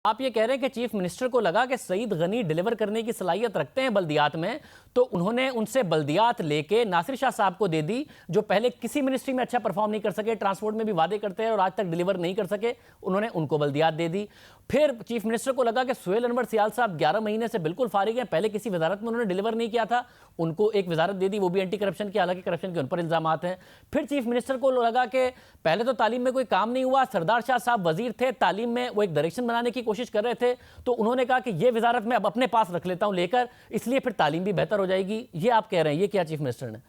आप ये कह रहे हैं कि चीफ मिनिस्टर को लगा कि सईद गनी डिलीवर करने की सलाहियत रखते हैं बल्दियात में, तो उन्होंने उनसे बल्दियात लेके नासिर शाह साहब को दे दी, जो पहले किसी मिनिस्ट्री में अच्छा परफॉर्म नहीं कर सके, ट्रांसपोर्ट में भी वादे करते हैं और आज तक डिलीवर नहीं कर सके, उन्होंने उनको बल्दियात दे दी। फिर चीफ मिनिस्टर को लगा कि सुहेल अनवर सियाल साहब 11 महीने से बिल्कुल फारिग हैं, पहले किसी वजारत में उन्होंने डिलीवर नहीं किया था, उनको एक वजारत दे दी, वो भी एंटी करप्शन की, हालांकि करप्शन के उन पर इल्जामात हैं। फिर चीफ मिनिस्टर को लगा कि पहले तो तालीम में कोई काम नहीं हुआ, सरदार शाह साहब वजीर थे, तालीम में वो एक डायरेक्शन बनाने की कोशिश कर रहे थे, तो उन्होंने कहा कि ये वजारत मैं अब अपने पास रख लेता हूं लेकर, इसलिए फिर तालीम भी बेहतर हो जाएगी। ये आप कह रहे हैं, ये क्या चीफ मिनिस्टर ने?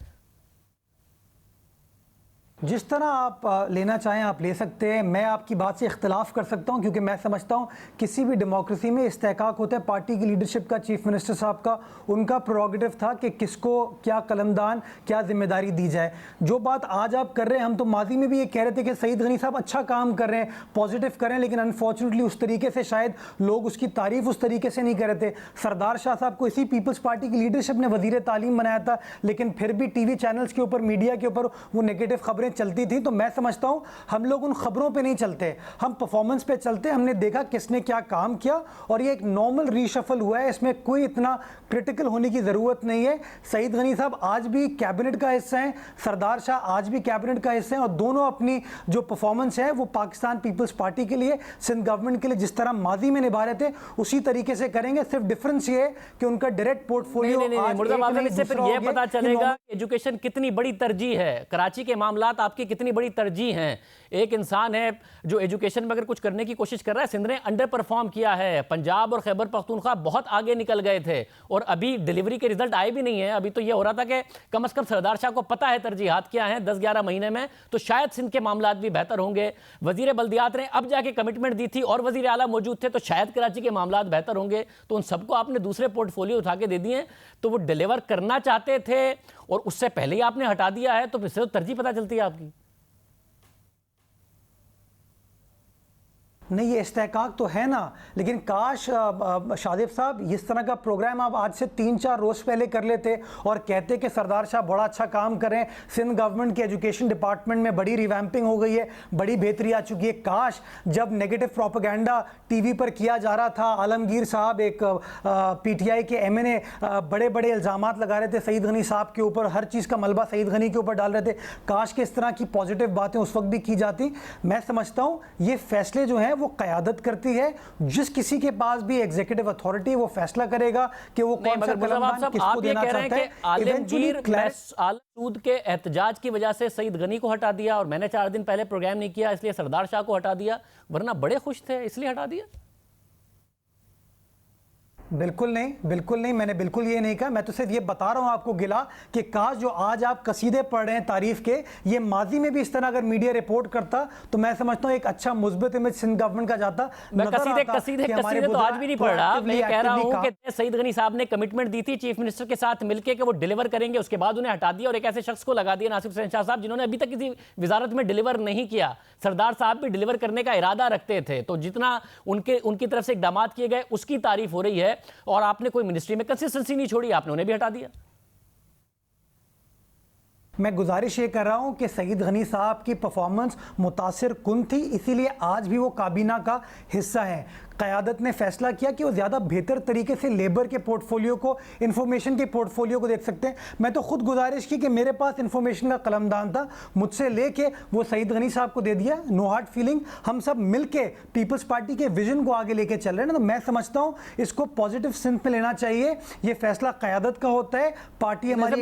जिस तरह आप लेना चाहें आप ले सकते हैं। मैं आपकी बात से इख्तलाफ कर सकता हूं, क्योंकि मैं समझता हूं किसी भी डेमोक्रेसी में इस्तेहकाक होता है पार्टी की लीडरशिप का, चीफ मिनिस्टर साहब का, उनका प्रोरोगेटिव था कि किसको क्या कलमदान, क्या जिम्मेदारी दी जाए। जो बात आज आप कर रहे हैं, हम तो माजी में भी ये कह रहे थे कि सईद गनी साहब अच्छा काम कर रहे हैं, पॉजिटिव कर रहे हैं, लेकिन अनफॉर्चुनेटली उस तरीके से शायद लोग उसकी तारीफ उस तरीके से नहीं कर रहे थे। सरदार शाह साहब को इसी पीपल्स पार्टी की लीडरशिप ने वजीर तालीम बनाया था, लेकिन फिर भी टीवी चैनल्स के ऊपर, मीडिया के ऊपर वो नेगेटिव खबरें चलती थी। तो मैं समझता हूं हम लोग उन खबरों पे नहीं चलते, हम परफॉर्मेंस पे चलते। हमने देखा किसने क्या काम किया और ये एक नॉर्मल रीशफल हुआ है, इसमें कोई इतना क्रिटिकल होने की जरूरत नहीं है। सईद गनी साहब आज भी कैबिनेट का हिस्सा हैं, सरदार शाह आज भी कैबिनेट का हिस्सा हैं, और दोनों अपनी जो परफॉर्मेंस है वो पाकिस्तान पीपल्स पार्टी के लिए, सिंध गवर्नमेंट के लिए जिस तरह माजी में निभा रहे थे उसी तरीके से करेंगे। सिर्फ डिफरेंस ये है कि उनका डायरेक्ट पोर्टफोलियो इससे फिर ये पता चलेगा एजुकेशन कितनी बड़ी तरजीह है, कराची के मामलात आपकी कितनी बड़ी तरजीह हैं। एक इंसान है जो एजुकेशन में अगर कुछ करने की कोशिश कर रहा है, सिंध ने अंडर परफॉर्म किया है, पंजाब और खैबर पख्तूनख्वा बहुत आगे निकल गए थे और अभी डिलीवरी के रिजल्ट आए भी नहीं है। अभी तो ये हो रहा था कि कम से कम सरदार शाह को पता है तरजीहात क्या हैं 10-11 महीने में, तो शायद सिंध के मामलात भी बेहतर होंगे। वजीर बल्दियात ने अब जाके कमिटमेंट दी थी और वजीर आला मौजूद थे, तो शायद कराची के मामलात बेहतर होंगे। तो उन सबको आपने दूसरे पोर्टफोलियो उठा के दे दिए, तो वो डिलीवर करना चाहते थे और उससे पहले ही आपने हटा दिया है, तो फिर से तरजीह पता चलती है आपकी। नहीं, ये इस्तेहकाक तो है ना, लेकिन काश शादिब साहब इस तरह का प्रोग्राम आप आज से 3-4 रोज पहले कर लेते और कहते कि सरदार शाह बड़ा अच्छा काम कर रहे हैं, सिंध गवर्नमेंट के एजुकेशन डिपार्टमेंट में बड़ी रिवैम्पिंग हो गई है, बड़ी बेहतरी आ चुकी है। काश जब नेगेटिव प्रोपेगेंडा टीवी पर किया जा रहा था, आलमगीर साहब एक पीटीआई के एमएनए बड़े बड़े इल्जामात लगा रहे थे सईद गनी साहब के ऊपर, हर चीज़ का मलबा सईद गनी के ऊपर डाल रहे थे, काश के इस तरह की पॉजिटिव बातें उस वक्त भी की जाती। मैं समझता हूँ ये फैसले जो हैं वो क़यादत करती है, जिस किसी के पास भी एग्जीक्यूटिव अथॉरिटी वो फैसला करेगा कि वो कौन सा कलमदान किसको देना चाहता है। आलमगीर सूद के एहतजाज की वजह से सईद गनी को हटा दिया और मैंने 4 दिन पहले प्रोग्राम नहीं किया इसलिए सरदार शाह को हटा दिया, वरना बड़े खुश थे इसलिए हटा दिया। बिल्कुल नहीं, बिल्कुल नहीं, मैंने बिल्कुल ये नहीं कहा। मैं तो सिर्फ ये बता रहा हूँ आपको गिला कि काश जो आज आप कसीदे पढ़ रहे हैं तारीफ के, ये माजी में भी इस तरह अगर मीडिया रिपोर्ट करता तो मैं समझता हूँ एक अच्छा मुस्बत इमेज सिंध गवर्नमेंट का जाता। मैं कसीदे तो आज भी नहीं पढ़ रहा, मैं कह रहा हूँ कि सईद गनी साहब ने कमिटमेंट दी थी चीफ मिनिस्टर के साथ मिलकर कि वो डिलीवर करेंगे, उसके बाद उन्हें हटा दिया और एक ऐसे शख्स को लगा दिया नासिर हुसैन शाह साहब जिन्होंने अभी तक किसी वजारत में डिलीवर नहीं किया। सरदार साहब भी डिलीवर करने का इरादा रखते थे, तो जितना उनकी तरफ से इकदामात किए गए उसकी तारीफ हो रही है और आपने कोई मिनिस्ट्री में कंसिस्टेंसी नहीं छोड़ी, आपने उन्हें भी हटा दिया। मैं गुजारिश ये कर रहा हूं कि सईद गनी साहब की परफॉर्मेंस मुतासिर कुन थी, इसीलिए आज भी वो काबीना का हिस्सा हैं। क़यादत ने फैसला किया कि वो ज़्यादा बेहतर तरीके से लेबर के पोर्टफोलियो को, इंफॉर्मेशन के पोर्टफोलियो को देख सकते हैं। मैं तो खुद गुजारिश की कि मेरे पास इंफॉर्मेशन का कलमदान था, मुझसे लेके वो सईद गनी साहब को दे दिया। नो हार्ड फीलिंग, हम सब मिलके पीपल्स पार्टी के विजन को आगे लेके चल रहे हैं ना, तो मैं समझता हूँ इसको पॉजिटिव सेंस में लेना चाहिए। ये फैसला क़यादत का होता है, पार्टी हमारी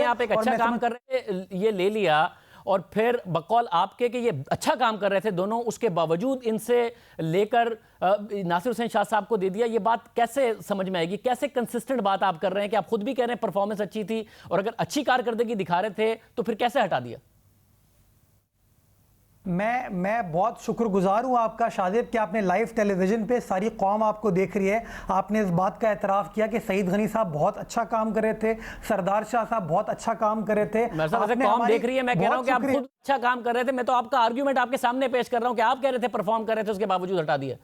आप एक अच्छा काम कर रहे थे, ये ले लिया और फिर बकौल आपके कि ये अच्छा काम कर रहे थे दोनों, उसके बावजूद इनसे लेकर नासिर हुसैन शाह साहब को दे दिया। ये बात कैसे समझ में आएगी, कैसे कंसिस्टेंट बात आप कर रहे हैं कि आप खुद भी कह रहे हैं परफॉर्मेंस अच्छी थी और अगर अच्छी कारकर्दगी दिखा रहे थे तो फिर कैसे हटा दिया? मैं बहुत शुक्रगुजार हूँ आपका शादिब कि आपने लाइव टेलीविजन पे सारी कौम आपको देख रही है, आपने इस बात का एतराफ़ किया कि सईद गनी साहब बहुत अच्छा काम कर रहे थे, सरदार शाह साहब बहुत अच्छा काम कर रहे थे। कौम देख रही है, मैं कह रहा हूँ कि आप खुद अच्छा काम कर रहे थे। मैं तो आपका आर्ग्यूमेंट आपके सामने पेश कर रहा हूँ कि आप कह रहे थे परफॉर्म कर रहे थे, उसके बावजूद हटा दिया।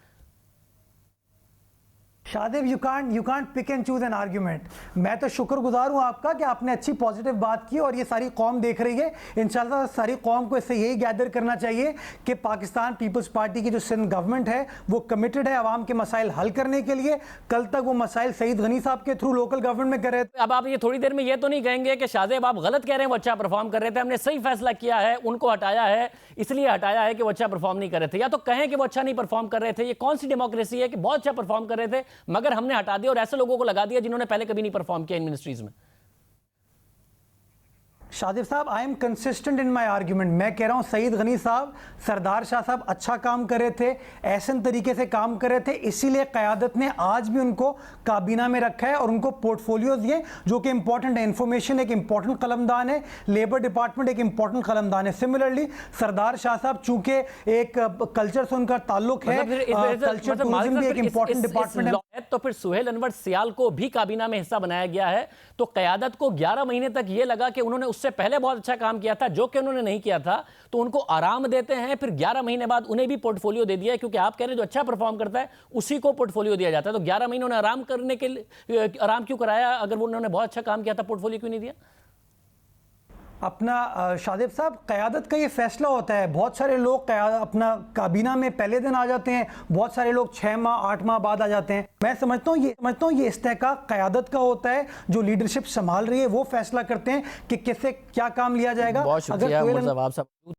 Shadib, you can't pick and choose an argument. मैं तो शुक्रगुजार हूं आपका कि आपने अच्छी पॉजिटिव बात की और ये सारी कौम देख रही है। इंशाल्लाह सारी कौम को इससे यही गैदर करना चाहिए कि पाकिस्तान पीपल्स पार्टी की जो सिंध गवर्नमेंट है वो कमिटेड है आवाम के मसाइल हल करने के लिए। कल तक वो मसाइल सईद गनी साहब के थ्रू लोकल गवर्नमेंट में कर रहे थे। अब आप ये थोड़ी देर में ये तो नहीं कहेंगे कि शाहजेब आप गलत कह रहे हैं, वो अच्छा परफॉर्म कर रहे थे, हमने सही फैसला किया है, उनको हटाया है, इसलिए हटाया है कि वो अच्छा परफॉर्म नहीं कर रहे थे, या तो कहें कि वो अच्छा नहीं परफॉर्म कर रहे थे। ये कौन सी डेमोक्रेसी है कि बहुत अच्छा परफॉर्म कर रहे थे मगर हमने हटा दिया और ऐसे लोगों को लगा दिया जिन्होंने पहले कभी नहीं परफॉर्म किया इन मिनिस्ट्रीज में? शादिब साहब, I am consistent in my argument. मैं कह रहा हूं सईद गनी साहब, सरदार शाह साहब अच्छा काम कर रहे थे, ऐसे तरीके से काम कर रहे थे, इसीलिए क़यादत ने आज भी उनको काबीना में रखा है और उनको पोर्टफोलियो दिए जो कि इंपॉर्टेंट है। इंफॉर्मेशन एक इंपॉर्टेंट कलमदान है, लेबर डिपार्टमेंट एक इंपॉर्टेंट कलमदान है। सिमिलरली सरदार शाह साहब चूंकि एक कल्चर से उनका ताल्लुक है, कल्चर टूरिज्म भी एक इंपॉर्टेंट डिपार्टमेंट है। तो फिर सुहेल अनवर सियाल को भी काबीना में हिस्सा बनाया गया है, तो क़यादत को 11 महीने तक यह लगा कि उन्होंने उससे पहले बहुत अच्छा काम किया था जो कि उन्होंने नहीं किया था, तो उनको आराम देते हैं, फिर 11 महीने बाद उन्हें भी पोर्टफोलियो दे दिया है, क्योंकि आप कह रहे हैं जो अच्छा परफॉर्म करता है उसी को पोर्टफोलियो दिया जाता है। तो 11 महीने उन्हें आराम करने के लिए आराम क्यों कराया? अगर वो उन्होंने बहुत अच्छा काम किया था, पोर्टफोलियो क्यों नहीं दिया? अपना शादिब साहब, क़यादत का ये फैसला होता है। बहुत सारे लोग अपना काबीना में पहले दिन आ जाते हैं, बहुत सारे लोग 6 माह 8 माह बाद आ जाते हैं। मैं समझता हूँ ये इस्तेहकाक क़यादत का होता है, जो लीडरशिप संभाल रही है वो फैसला करते हैं कि किससे क्या काम लिया जाएगा। बहुत शुक्रिया मुर्तज़ा आप सब।